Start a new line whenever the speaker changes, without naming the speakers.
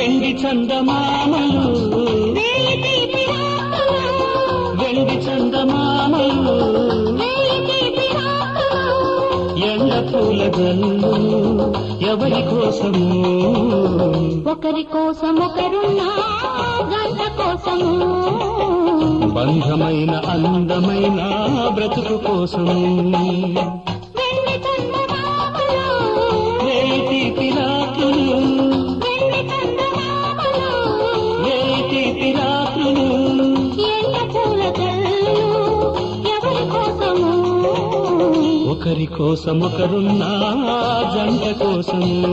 వెండి చందమామలు వెండి చందమామలు ఎండ పూల జల్లు ఎవరి కోసము
ఒకరి కోసం ఒకరున్నా గంట కోసము
బంధమైన అందమైన బ్రతుకు కోసము ఒకరి కోసం ఒకరున్నా జంట కోసము